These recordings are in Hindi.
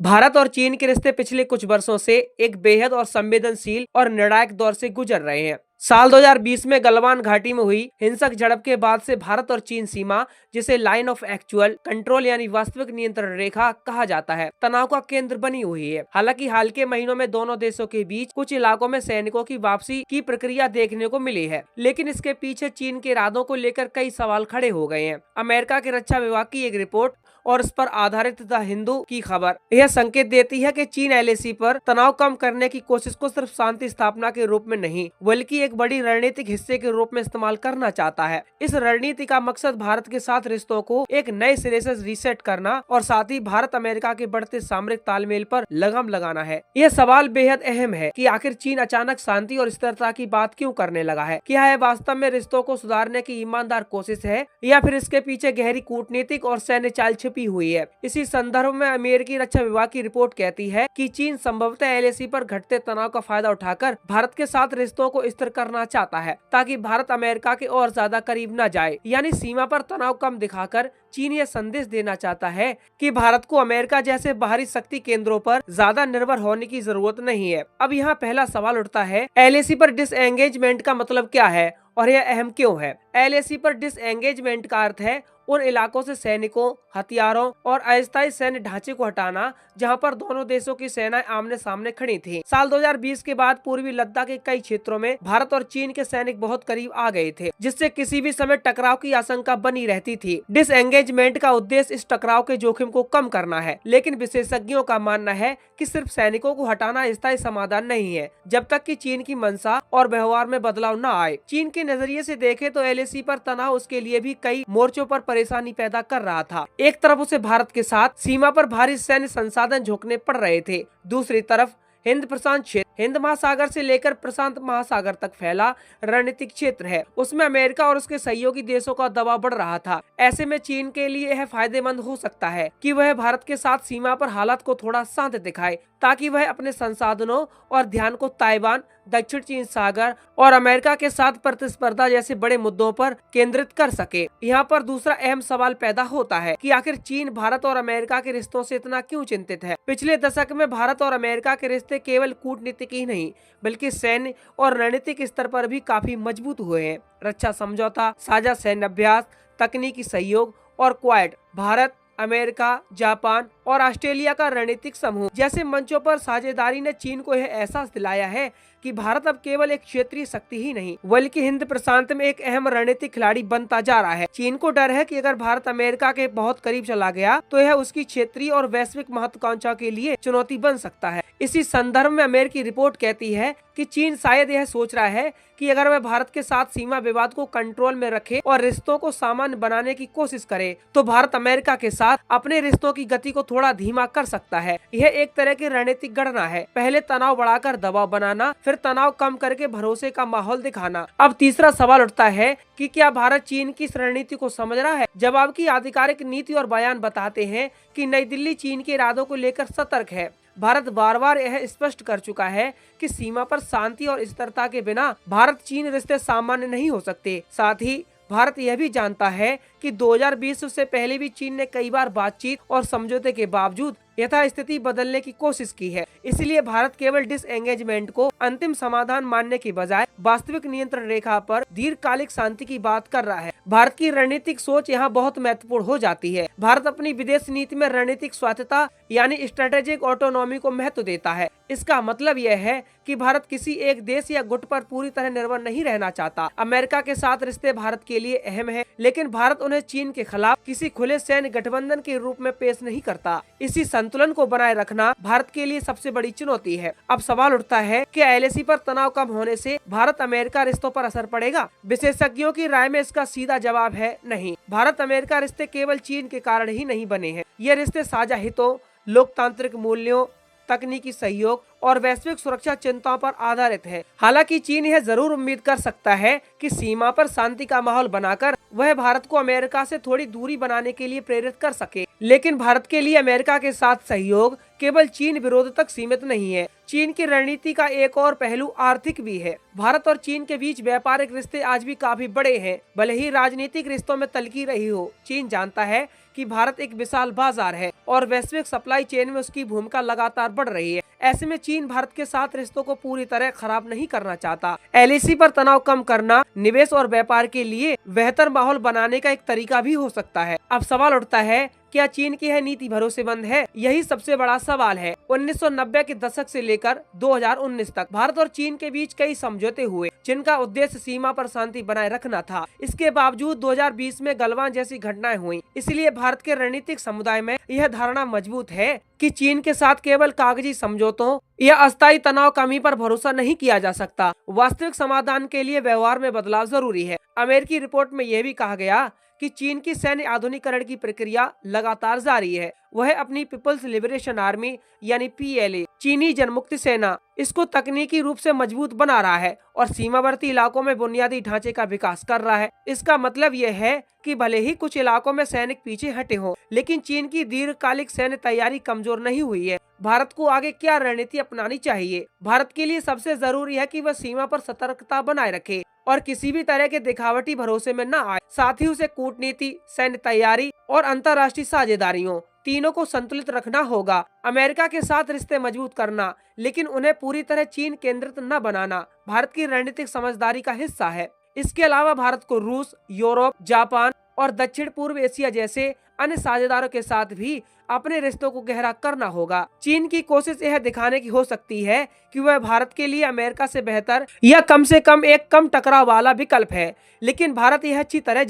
भारत और चीन के रिश्ते पिछले कुछ वर्षों से एक बेहद और संवेदनशील और निर्णायक दौर से गुजर रहे हैं। साल 2020 में गलवान घाटी में हुई हिंसक झड़प के बाद से भारत और चीन सीमा, जिसे लाइन ऑफ एक्चुअल कंट्रोल यानी वास्तविक नियंत्रण रेखा कहा जाता है, तनाव का केंद्र बनी हुई है। हालांकि हाल के महीनों में दोनों देशों के बीच कुछ इलाकों में सैनिकों की वापसी की प्रक्रिया देखने को मिली है, लेकिन इसके पीछे चीन के इरादों को लेकर कई सवाल खड़े हो गए हैं। अमेरिका के रक्षा विभाग की एक रिपोर्ट और इस पर आधारित द हिंदू की खबर यह संकेत देती है कि चीन एलएसी पर तनाव कम करने की कोशिश को सिर्फ शांति स्थापना के रूप में नहीं, बल्कि एक बड़ी रणनीतिक हिस्से के रूप में इस्तेमाल करना चाहता है। इस रणनीति का मकसद भारत के साथ रिश्तों को एक नए सिरे से रीसेट करना और साथ ही भारत अमेरिका के बढ़ते सामरिक तालमेल पर लगाम लगाना है। यह सवाल बेहद अहम है कि आखिर चीन अचानक शांति और स्थिरता की बात क्यों करने लगा है। क्या यह वास्तव में रिश्तों को सुधारने की ईमानदार कोशिश है या फिर इसके पीछे गहरी कूटनीतिक और सैन्य चाल छिपी हुई है। इसी संदर्भ में अमेरिकी रक्षा विभाग की रिपोर्ट कहती है कि चीन संभवतः एलएसी पर घटते तनाव का फायदा उठाकर भारत के साथ रिश्तों को स्थिर करना चाहता है, ताकि भारत अमेरिका के और ज्यादा करीब न जाए। यानी सीमा पर तनाव कम दिखाकर चीन यह संदेश देना चाहता है कि भारत को अमेरिका जैसे बाहरी शक्ति केंद्रों पर ज्यादा निर्भर होने की जरूरत नहीं है। अब यहाँ पहला सवाल उठता है, एलएसी पर डिसएंगेजमेंट का मतलब क्या है और यह अहम क्यों है। एलएसी पर डिसएंगेजमेंट का अर्थ है उन इलाकों से सैनिकों, हथियारों और अस्थायी सैन्य ढांचे को हटाना जहां पर दोनों देशों की सेनाएं आमने सामने खड़ी थीं। साल 2020 के बाद पूर्वी लद्दाख के कई क्षेत्रों में भारत और चीन के सैनिक बहुत करीब आ गए थे, जिससे किसी भी समय टकराव की आशंका बनी रहती थी। डिसएंगेजमेंट का उद्देश्य इस टकराव के जोखिम को कम करना है, लेकिन विशेषज्ञों का मानना है कि सिर्फ सैनिकों को हटाना स्थायी समाधान नहीं है, जब तक कि चीन की मंशा और व्यवहार में बदलाव न आए। चीन के नजरिए से देखें तो एलएसी पर तनाव उसके लिए भी कई मोर्चों पर परेशानी पैदा कर रहा था। एक तरफ उसे भारत के साथ सीमा पर भारी सैन्य संसाधन झोंकने पड़ रहे थे, दूसरी तरफ हिंद प्रशांत क्षेत्र हिंद महासागर से लेकर प्रशांत महासागर तक फैला रणनीतिक क्षेत्र है, उसमें अमेरिका और उसके सहयोगी देशों का दबाव बढ़ रहा था। ऐसे में चीन के लिए यह फायदेमंद हो सकता है कि वह भारत के साथ सीमा पर हालात को थोड़ा शांत दिखाए, ताकि वह अपने संसाधनों और ध्यान को ताइवान, दक्षिण चीन सागर और अमेरिका के साथ प्रतिस्पर्धा जैसे बड़े मुद्दों पर केंद्रित कर सके। यहाँ पर दूसरा अहम सवाल पैदा होता है कि आखिर चीन भारत और अमेरिका के रिश्तों से इतना क्यों चिंतित है। पिछले दशक में भारत और अमेरिका के रिश्ते केवल कूटनीतिक ही नहीं, बल्कि सैन्य और रणनीतिक स्तर पर भी काफी मजबूत हुए हैं। रक्षा समझौता, साझा सैन्य अभ्यास, तकनीकी सहयोग और क्वाड, भारत, अमेरिका, जापान और ऑस्ट्रेलिया का रणनीतिक समूह जैसे मंचों पर साझेदारी ने चीन को यह एहसास दिलाया है कि भारत अब केवल एक क्षेत्रीय शक्ति ही नहीं, बल्कि हिंद प्रशांत में एक अहम रणनीतिक खिलाड़ी बनता जा रहा है। चीन को डर है कि अगर भारत अमेरिका के बहुत करीब चला गया तो यह उसकी क्षेत्रीय और वैश्विक महत्वाकांक्षा के लिए चुनौती बन सकता है। इसी संदर्भ में अमेरिकी रिपोर्ट कहती है कि चीन शायद यह सोच रहा है कि अगर वह भारत के साथ सीमा विवाद को कंट्रोल में रखे और रिश्तों को सामान्य बनाने की कोशिश करे, तो भारत अमेरिका के साथ अपने रिश्तों की गति को थोड़ा धीमा कर सकता है। यह एक तरह की रणनीतिक गणना है, पहले तनाव बढ़ाकर दबाव बनाना, फिर तनाव कम करके भरोसे का माहौल दिखाना। अब तीसरा सवाल उठता है कि क्या भारत चीन की इस रणनीति को समझ रहा है। जवाब की आधिकारिक नीति और बयान बताते हैं कि नई दिल्ली चीन के इरादों को लेकर सतर्क है। भारत बार बार यह स्पष्ट कर चुका है कि सीमा पर शांति और स्थिरता के बिना भारत चीन रिश्ते सामान्य नहीं हो सकते। साथ ही भारत यह भी जानता है कि 2020 से पहले भी चीन ने कई बार बातचीत और समझौते के बावजूद यथास्थिति बदलने की कोशिश की है। इसलिए भारत केवल डिसएंगेजमेंट को अंतिम समाधान मानने की बजाय वास्तविक नियंत्रण रेखा पर दीर्घकालिक शांति की बात कर रहा है। भारत की रणनीतिक सोच यहाँ बहुत महत्वपूर्ण हो जाती है। भारत अपनी विदेश नीति में रणनीतिक स्वायत्तता यानी स्ट्रेटेजिक ऑटोनॉमी को महत्व देता है। इसका मतलब यह है कि भारत किसी एक देश या गुट पर पूरी तरह निर्भर नहीं रहना चाहता। अमेरिका के साथ रिश्ते भारत के लिए अहम है, लेकिन भारत उन्हें चीन के खिलाफ किसी खुले सैन्य गठबंधन के रूप में पेश नहीं करता। इसी संतुलन को बनाए रखना भारत के लिए सबसे बड़ी चुनौती है। अब सवाल उठता है कि एलएसी पर तनाव कम होने से भारत अमेरिका रिश्तों पर असर पड़ेगा। विशेषज्ञों की राय में इसका सीधा जवाब है नहीं। भारत अमेरिका रिश्ते केवल चीन के कारण ही नहीं बने हैं। ये रिश्ते साझा हितों, लोकतांत्रिक मूल्यों, तकनीकी सहयोग और वैश्विक सुरक्षा चिंताओं पर आधारित है। हालांकि चीन यह जरूर उम्मीद कर सकता है कि सीमा पर शांति का माहौल बनाकर वह भारत को अमेरिका से थोड़ी दूरी बनाने के लिए प्रेरित कर सके। लेकिन भारत के लिए अमेरिका के साथ सहयोग केवल चीन विरोध तक सीमित नहीं है। चीन की रणनीति का एक और पहलू आर्थिक भी है। भारत और चीन के बीच व्यापारिक रिश्ते आज भी काफी बड़े हैं, भले ही राजनीतिक रिश्तों में तल्खी रही हो। चीन जानता है कि भारत एक विशाल बाजार है और वैश्विक सप्लाई चेन में उसकी भूमिका लगातार बढ़ रही है। ऐसे में चीन भारत के साथ रिश्तों को पूरी तरह खराब नहीं करना चाहता। एलएसी पर तनाव कम करना निवेश और व्यापार के लिए बेहतर माहौल बनाने का एक तरीका भी हो सकता है। अब सवाल उठता है, क्या चीन की यह नीति भरोसेमंद है? यही सबसे बड़ा सवाल है। 1990 के दशक से लेकर 2019 तक भारत और चीन के बीच कई समझौते हुए, जिनका उद्देश्य सीमा पर शांति बनाए रखना था। इसके बावजूद 2020 में गलवान जैसी घटनाएं हुई। इसलिए भारत के रणनीतिक समुदाय में यह धारणा मजबूत है कि चीन के साथ केवल कागजी समझौतों या अस्थायी तनाव कमी पर भरोसा नहीं किया जा सकता। वास्तविक समाधान के लिए व्यवहार में बदलाव जरूरी है। अमेरिकी रिपोर्ट में यह भी कहा गया कि चीन की सैन्य आधुनिकीकरण की प्रक्रिया लगातार जारी है। वह अपनी पीपल्स लिबरेशन आर्मी यानी पीएलए, चीनी जनमुक्ति सेना, इसको तकनीकी रूप से मजबूत बना रहा है और सीमावर्ती इलाकों में बुनियादी ढांचे का विकास कर रहा है। इसका मतलब यह है कि भले ही कुछ इलाकों में सैनिक पीछे हटे हों, लेकिन चीन की दीर्घकालिक सैन्य तैयारी कमजोर नहीं हुई है। भारत को आगे क्या रणनीति अपनानी चाहिए? भारत के लिए सबसे जरूरी है कि वह सीमा पर सतर्कता बनाए रखे और किसी भी तरह के दिखावटी भरोसे में न आए। साथ ही उसे कूटनीति, सैन्य तैयारी और अंतर्राष्ट्रीय साझेदारियों तीनों को संतुलित रखना होगा। अमेरिका के साथ रिश्ते मजबूत करना, लेकिन उन्हें पूरी तरह चीन केंद्रित न बनाना भारत की रणनीतिक समझदारी का हिस्सा है। इसके अलावा भारत को रूस, यूरोप, जापान और दक्षिण पूर्व एशिया जैसे अन्य साझेदारों के साथ भी अपने रिश्तों को गहरा करना होगा। चीन की कोशिश यह दिखाने की हो सकती है कि वह भारत के लिए अमेरिका से बेहतर या कम से कम एक कम टकराव वाला विकल्प है। लेकिन भारत यह अच्छी तरह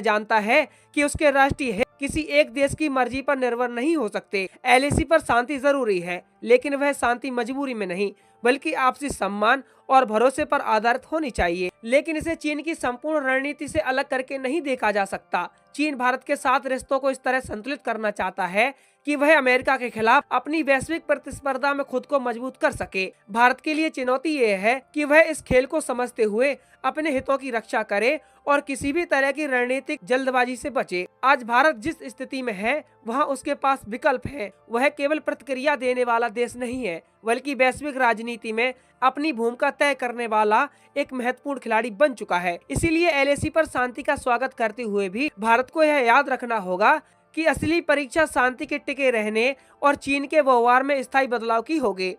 जानता है कि उसके राष्ट्रीय हित किसी एक देश की मर्जी पर निर्भर नहीं हो सकते। एलएसी पर शांति जरूरी है, लेकिन वह शांति मजबूरी में नहीं, बल्कि आपसी सम्मान और भरोसे पर आधारित होनी चाहिए। लेकिन इसे चीन की संपूर्ण रणनीति से अलग करके नहीं देखा जा सकता। चीन भारत के साथ रिश्तों को इस तरह संतुलित करना चाहता है कि वह अमेरिका के खिलाफ अपनी वैश्विक प्रतिस्पर्धा में खुद को मजबूत कर सके। भारत के लिए चुनौती ये है कि वह इस खेल को समझते हुए अपने हितों की रक्षा करे और किसी भी तरह की रणनीतिक जल्दबाजी से बचे। आज भारत जिस स्थिति में है, वहाँ उसके पास विकल्प है। वह केवल प्रतिक्रिया देने वाला देश नहीं है, बल्कि वैश्विक राजनीति में अपनी भूमिका तय करने वाला एक महत्वपूर्ण खिलाड़ी बन चुका है। इसीलिए एलएसी पर शांति का स्वागत करते हुए भी भारत को यह याद रखना होगा कि असली परीक्षा शांति के टिके रहने और चीन के व्यवहार में स्थायी बदलाव की होगी।